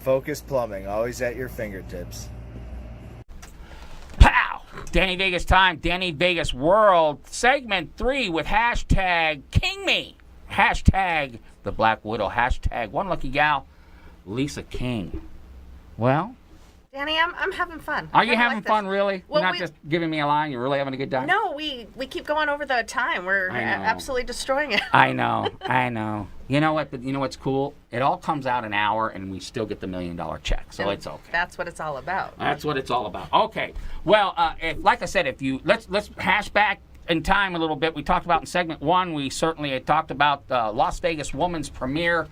Focus Plumbing, always at your fingertips. Pow! Danny Vegas time, Danny Vegas World, segment 3 with hashtag King Me, hashtag the Black Widow, hashtag one lucky gal, Lisa King. Well, Danny, I'm having fun. are you having fun, really? Well, You're not just giving me a line, you're really having a good time? No, we keep going over the time. We're I know. absolutely destroying it. I know. You know what? But you know what's cool? It all comes out an hour, and we still get the $1 million check, so And it's okay. That's what it's all about. That's what it's all about. Okay. Well, like I said, if you let's hash back in time a little bit. We talked about in segment 1. We certainly had talked about the Las Vegas Women's Premier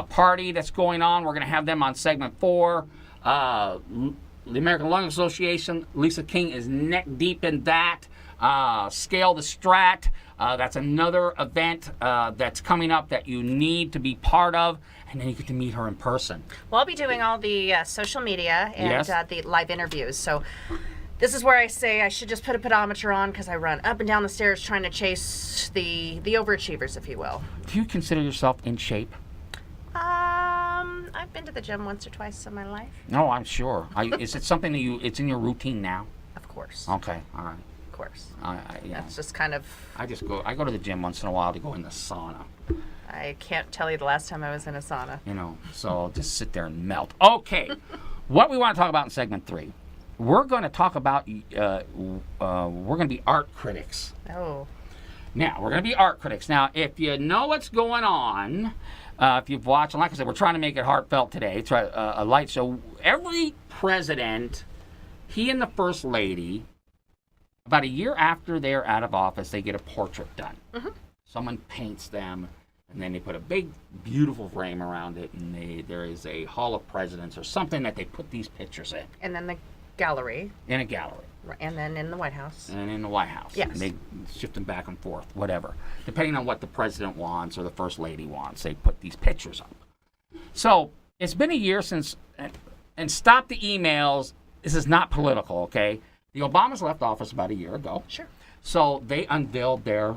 party that's going on. We're going to have them on segment 4. The American Lung Association, Lisa King is neck deep in that. Scale the Strat. That's another event that's coming up that you need to be part of, and then you get to meet her in person. Well, I'll be doing all the social media and Yes. the live interviews. So this is where I say I should just put a pedometer on because I run up and down the stairs trying to chase the overachievers, if you will. Do you consider yourself in shape? I've been to the gym once or twice in my life. No, I'm sure. Is it something that it's in your routine now? Of course. Okay, all right. Of course. Yeah. That's just kind of... I go to the gym once in a while to go in the sauna, I can't tell you the last time I was in a sauna. so I'll just sit there and melt. Okay, what we want to talk about in segment 3, we're going to talk about, we're going to be art critics. Oh. Now, we're going to be art critics. Now, if you know what's going on, if you've watched, and like I said, we're trying to make it heartfelt today. It's a light show. Every president, he and the first lady, about a year after they're out of office, they get a portrait done. Mm-hmm. Someone paints them, and then they put a big, beautiful frame around it, and there is a Hall of Presidents or something that they put these pictures in. And then the gallery. In a gallery. And then in the White House. And in the White House. Yes. And they shift them back and forth, whatever. Depending on what the president wants or the first lady wants, they put these pictures up. So it's been a year since, and stop the emails, this is not political, okay? The Obamas left office about a year ago. Sure. So they unveiled their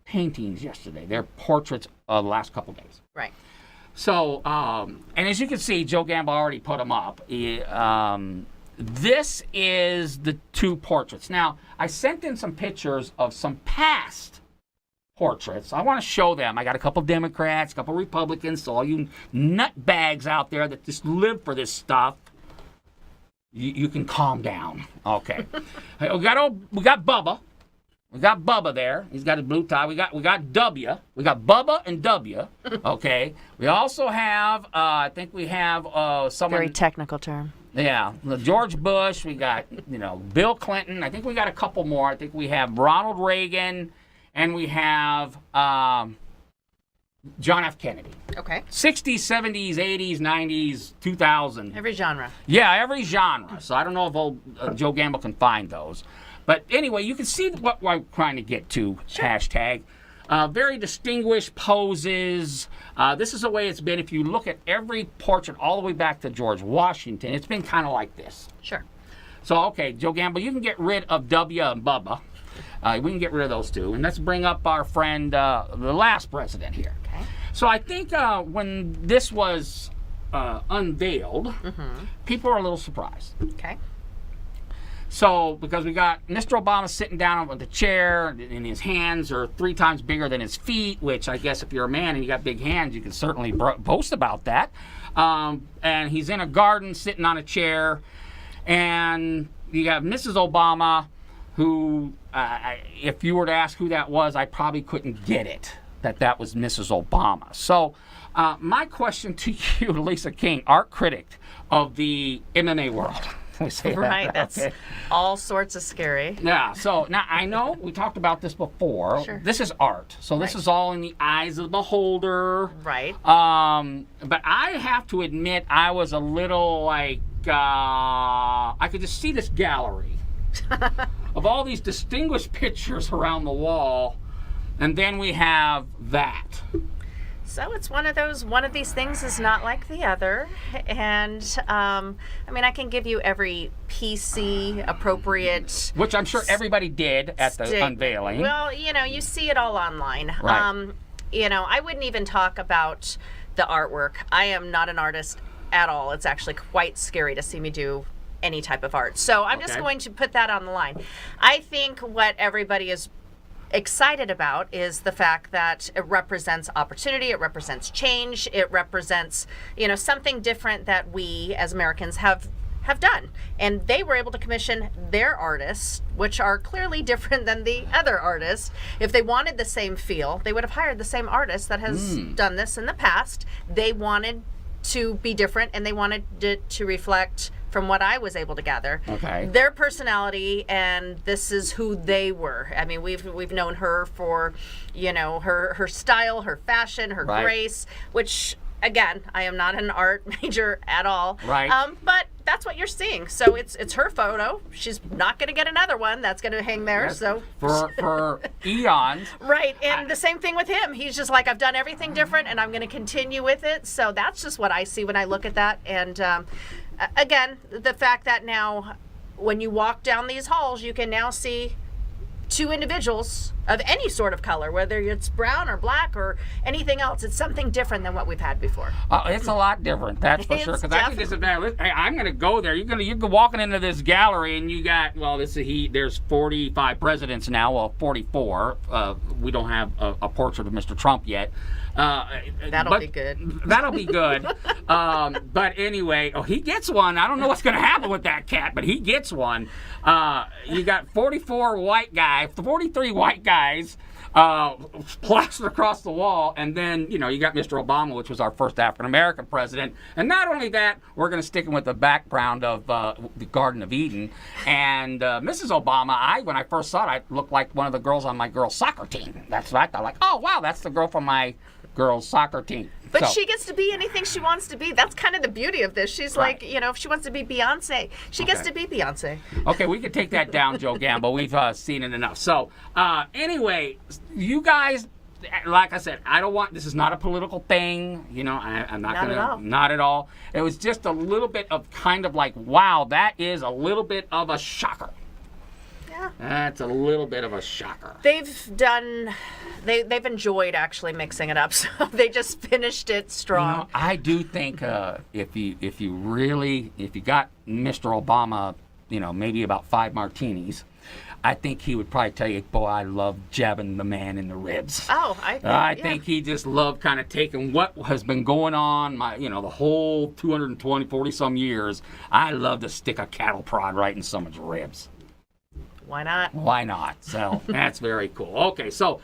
paintings yesterday, their portraits the last couple days. Right. So, and as you can see, Joe Gamble already put them up. This is the 2 portraits. Now, I sent in some pictures of some past portraits. I want to show them. I got a couple Democrats, a couple Republicans, so all you nutbags out there that just live for this stuff, you can calm down. Okay. we got Bubba. We got Bubba there. He's got his blue tie. We got W. We got Bubba and W. Okay. We also have, I think we have someone. Very technical term. Yeah, George Bush. We got, Bill Clinton. I think we got a couple more. I think we have Ronald Reagan, and we have John F. Kennedy. Okay. 60s, 70s, 80s, 90s, 2000. Every genre. Yeah, every genre. So I don't know if old Joe Gamble can find those. But anyway, you can see what I'm trying to get to, Sure. hashtag. Very distinguished poses. This is the way it's been. If you look at every portrait all the way back to George Washington, it's been kind of like this. Sure. So, okay, Joe Gamble, you can get rid of W and Bubba. We can get rid of those 2. And let's bring up our friend, the last president here. Okay. So I think when this was unveiled, people were a little surprised. Okay. So, because we got Mr. Obama sitting down on the chair, and his hands are 3 times bigger than his feet, which I guess if you're a man and you got big hands, you can certainly boast about that. And he's in a garden sitting on a chair, and you got Mrs. Obama, who, if you were to ask who that was, I probably couldn't get it, that was Mrs. Obama. So, my question to you, Lisa King, art critic of the MMA world. Right, that's okay. all sorts of scary. Yeah, so now I know we talked about this before. Sure. This is art. So this Right. is all in the eyes of the beholder. Right. But I have to admit I was a little like, I could just see this gallery of all these distinguished pictures around the wall. And then we have that. So it's one of these things is not like the other. And, I can give you every PC appropriate... Which I'm sure everybody did at the unveiling. Well, you see it all online. Right. I wouldn't even talk about the artwork. I am not an artist at all. It's actually quite scary to see me do any type of art. So I'm just Okay. going to put that on the line. I think what everybody is excited about is the fact that it represents opportunity, it represents change, it represents, something different that we as Americans have done. And they were able to commission their artists, which are clearly different than the other artists. If they wanted the same feel, they would have hired the same artist that has done this in the past. They wanted to be different, and they wanted it to reflect, from what I was able to gather, their personality, and this is who they were. I mean, we've known her for, her style, her fashion, her grace, which, again, I am not an art major at all. Right. But that's what you're seeing. So it's her photo. She's not going to get another one that's going to hang there. Yes. So for eons. Right, and the same thing with him. He's just like, I've done everything different, and I'm going to continue with it. So that's just what I see when I look at that. And again, the fact that now, when you walk down these halls, you can now see two individuals of any sort of color, whether it's brown or black or anything else. It's something different than what we've had before. It's a lot different, that's for sure. It's Because I think this is I'm going to go there. You're walking into this gallery, and you got, there's 45 presidents now. Well, 44. We don't have a portrait of Mr. Trump yet. That'll be good. That'll be good. But anyway, he gets one. I don't know what's going to happen with that cat, but he gets one. You got 43 white guys plastered across the wall, and then you got Mr. Obama, which was our first African American president. And not only that, we're going to stick him with the background of the Garden of Eden. And Mrs. Obama, when I first saw it, I looked like one of the girls on my girls' soccer team. That's what I thought. Like, oh wow, that's the girl from my girls' soccer team. But she gets to be anything she wants to be. That's kind of the beauty of this. She's like, if she wants to be Beyonce, she gets to be Beyonce. Okay, we can take that down, Joe Gamble. We've seen it enough. So, anyway, you guys, like I said, this is not a political thing. I'm not going to, not at all. It was just a little bit of kind of like, wow, that is a little bit of a shocker. Yeah. That's a little bit of a shocker. They've enjoyed actually mixing it up, so they just finished it strong. I do think if you got Mr. Obama, maybe about 5 martinis, I think he would probably tell you, boy, I love jabbing the man in the ribs. Oh, I think he just loved kind of taking what has been going on, the whole 40 some years. I love to stick a cattle prod right in someone's ribs. Why not? Why not? So that's very cool. Okay, so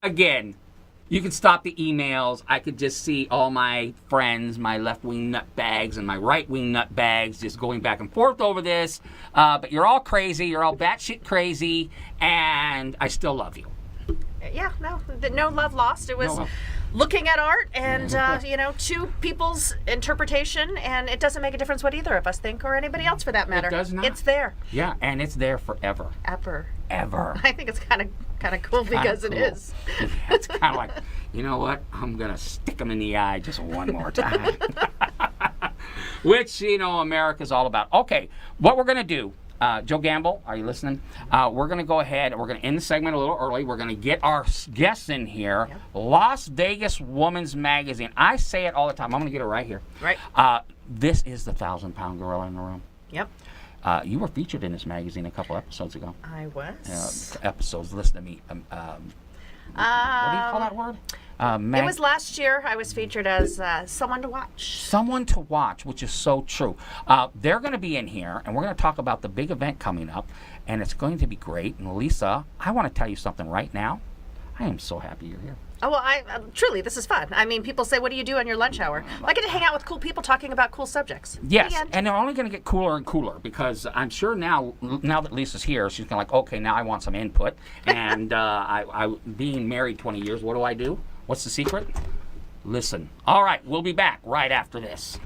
again, you can stop the emails. I could just see all my friends, my left-wing nutbags and my right-wing nutbags just going back and forth over this. But you're all crazy. You're all batshit crazy, and I still love you. Yeah, no love lost. It was looking at art and, two people's interpretation, and it doesn't make a difference what either of us think, or anybody else for that matter. It does not. It's there. Yeah, and it's there forever. Ever. I think it's kind of cool because it is. Yeah, it's kind of like, you know what? I'm going to stick them in the eye just one more time. Which, America's all about. Okay, what we're going to do, Joe Gamble, are you listening? We're going to go ahead and we're going to end the segment a little early. We're going to get our guests in here. Yep. Las Vegas Woman's Magazine. I say it all the time. I'm going to get it right here. Right. This is the 1,000-pound gorilla in the room. Yep. You were featured in this magazine a couple episodes ago. I was. Episodes. Listen to me. What do you call that word? It was last year. I was featured as someone to watch. Someone to watch, which is so true. They're going to be in here, and we're going to talk about the big event coming up, and it's going to be great. And Lisa, I want to tell you something right now. I am so happy you're here. Oh, well, truly, this is fun. I mean, people say, what do you do on your lunch hour? Well, I get to hang out with cool people talking about cool subjects. Yes, and they're only going to get cooler and cooler because I'm sure now that Lisa's here, she's going to okay, now I want some input. And I being married 20 years, what do? What's the secret? Listen. All right, we'll be back right after this.